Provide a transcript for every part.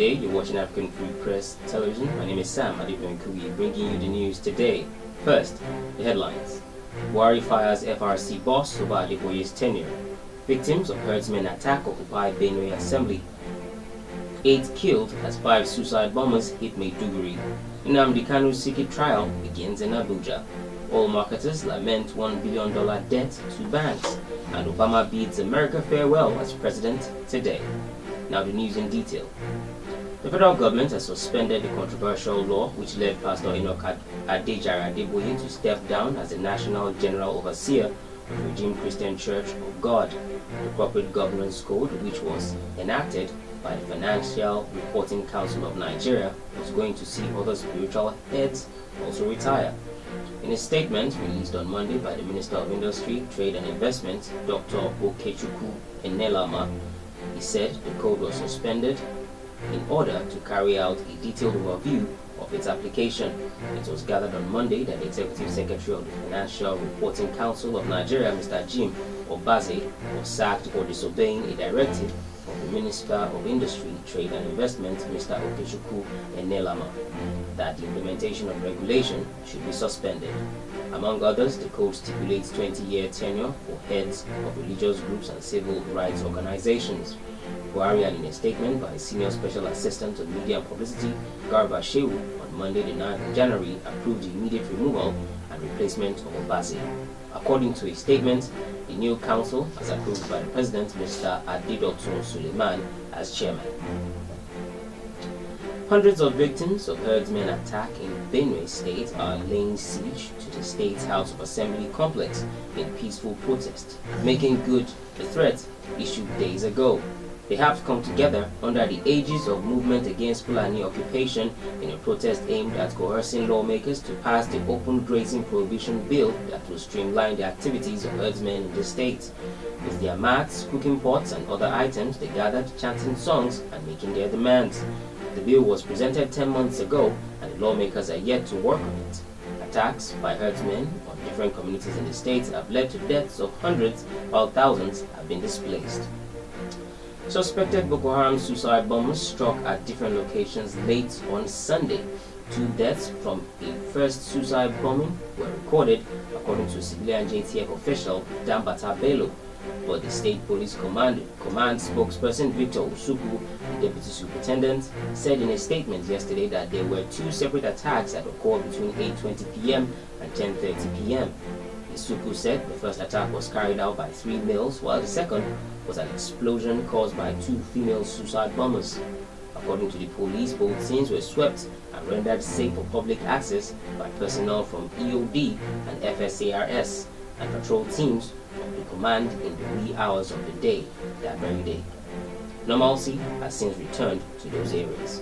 day. You're watching African Free Press Television. My name is Sam Adipenkui, bringing you the news today. First, the headlines. Buhari fires FRC boss over Adeboye's tenure. Victims of herdsmen attack occupy Benue Assembly. 8 killed as 5 suicide bombers hit Maiduguri. Nnamdi Kanu's secret trial begins in Abuja. Oil marketers lament $1 billion debt to banks. And Obama bids America farewell as president today. Now the news in detail. The federal government has suspended the controversial law which led Pastor Enoch Adejare Adeboye to step down as the National General Overseer of the Redeemed Christian Church of God. The Corporate Governance Code, which was enacted by the Financial Reporting Council of Nigeria, was going to see other spiritual heads also retire. In a statement released on Monday by the Minister of Industry, Trade and Investment, Dr. Okechukwu Enelama, he said the code was suspended in order to carry out a detailed overview of its application. It was gathered on Monday that the Executive Secretary of the Financial Reporting Council of Nigeria, Mr. Jim Obaze, was sacked for disobeying a directive of the Minister of Industry, Trade and Investment, Mr. Okechukwu Enelama, that the implementation of regulation should be suspended. Among others, the code stipulates 20-year tenure for heads of religious groups and civil rights organizations. Buhari, in a statement by Senior Special Assistant on Media and Publicity, Garba Shehu, on Monday the 9th of January, approved the immediate removal and replacement of Obaze. According to a statement, the new council has approved by the President, Mr. Adedotun Suleiman, as chairman. Hundreds of victims of herdsmen attack in Benue State are laying siege to the state's House of Assembly complex in peaceful protest, making good the threat issued days ago. They have come together under the aegis of Movement Against Fulani Occupation in a protest aimed at coercing lawmakers to pass the Open Grazing Prohibition Bill that will streamline the activities of herdsmen in the state. With their mats, cooking pots and other items, they gathered chanting songs and making their demands. The bill was presented 10 months ago and the lawmakers are yet to work on it. Attacks by herdsmen on different communities in the state have led to deaths of hundreds while thousands have been displaced. Suspected Boko Haram suicide bombers struck at different locations late on Sunday. 2 deaths from a first suicide bombing were recorded, according to civilian JTF official Dambata Bello. But the State Police Command spokesperson Victor Usuku, the deputy superintendent, said in a statement yesterday that there were 2 separate attacks that occurred between 8:20 p.m. and 10:30 p.m. Isuku said the first attack was carried out by 3 males, while the second was an explosion caused by 2 female suicide bombers. According to the police, both scenes were swept and rendered safe for public access by personnel from EOD and FSARS and patrol teams of the command in the wee hours of the day that very day. Normalcy has since returned to those areas.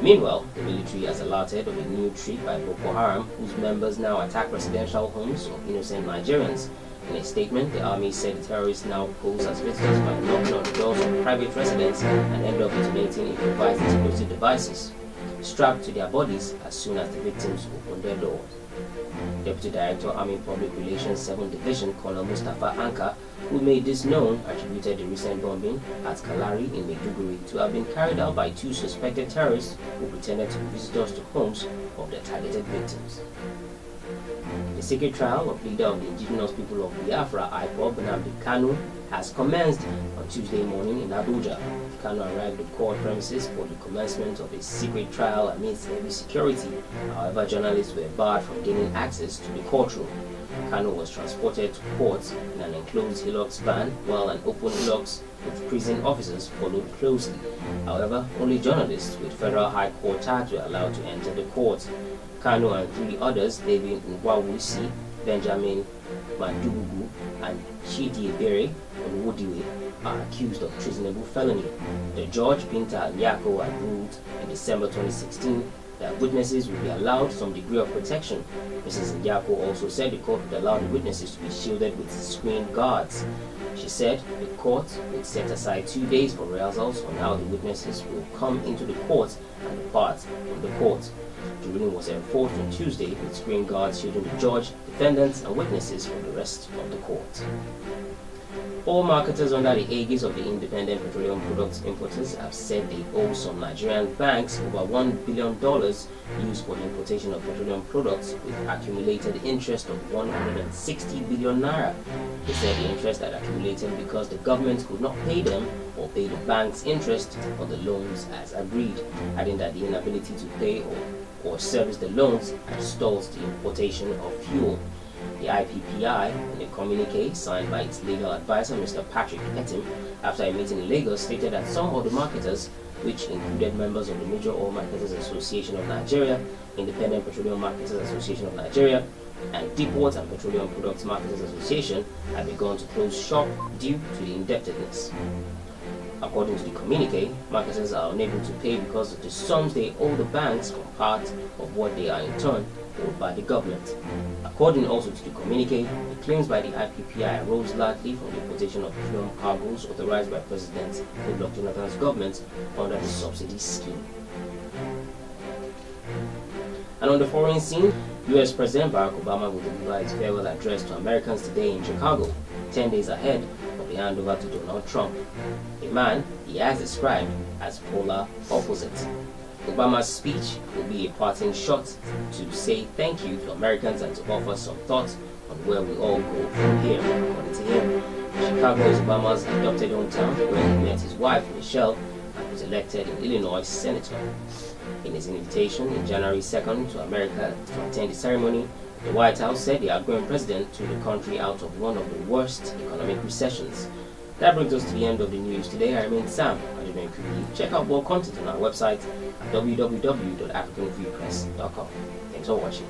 Meanwhile, the military has alerted of a new trick by Boko Haram, whose members now attack residential homes of innocent Nigerians. In a statement, the army said the terrorists now pose as visitors by knocking on the doors of private residents and end up detonating improvised explosive devices strapped to their bodies as soon as the victims open their doors. Deputy Director, Army Public Relations 7th Division, Colonel Mustafa Anka, who made this known, attributed the recent bombing at Kalari in Maiduguri to have been carried out by 2 suspected terrorists who pretended to be visitors to homes of their targeted victims. The secret trial of leader of the indigenous people of Biafra, IPOB, Nnamdi Kanu, has commenced on Tuesday morning in Abuja. Kanu arrived at court premises for the commencement of a secret trial amidst heavy security. However, journalists were barred from gaining access to the courtroom. Kanu was transported to court in an enclosed Hilux van, while an open Hilux with prison officers followed closely. However, only journalists with Federal High Court tags were allowed to enter the court. Kanu and 3 others, David Nwawusi, Benjamin Mandugugu, and Chidi Ebere Onwodiwe, are accused of treasonable felony. The judge, Binta Nyako, had ruled in December 2016 that witnesses will be allowed some degree of protection. Mrs. Nyako also said the court would allow the witnesses to be shielded with screen guards. She said the court would set aside 2 days for rehearsals on how the witnesses will come into the court and depart from the court. The ruling was enforced on Tuesday with screen guards shielding the judge, defendants, and witnesses from the rest of the court. All marketers under the aegis of the Independent Petroleum Products Importers have said they owe some Nigerian banks over $1 billion used for the importation of petroleum products with accumulated interest of 160 billion naira. They said the interest had accumulated because the government could not pay them or pay the bank's interest on the loans as agreed, adding that the inability to pay or service the loans had stalled the importation of fuel. The IPPI, in a communique signed by its legal advisor, Mr. Patrick Etim, after a meeting in Lagos, stated that some of the marketers, which included members of the Major Oil Marketers Association of Nigeria, Independent Petroleum Marketers Association of Nigeria, and Deepwater and Petroleum Products Marketers Association, had begun to close shop due to the indebtedness. According to the communique, marketers are unable to pay because the sums they owe the banks are part of what they are in turn owed by the government. According also to the communique, the claims by the IPPI arose largely from the importation of petroleum cargoes authorized by President Goodluck Jonathan's government under the subsidy scheme. And on the foreign scene, US President Barack Obama will deliver his farewell address to Americans today in Chicago, 10 days ahead of the handover to Donald Trump, a man he has described as polar opposites. Obama's speech will be a parting shot to say thank you to Americans and to offer some thoughts on where we all go from here, according to him. Chicago is Obama's adopted hometown, where he met his wife, Michelle, and was elected in Illinois senator. In his invitation in January 2nd to America to attend the ceremony, the White House said the outgoing president took the country out of one of the worst economic recessions. That brings us to the end of the news today. I remain Sam. Check out more content on our website at www.africanfreepress.com. Thanks for watching.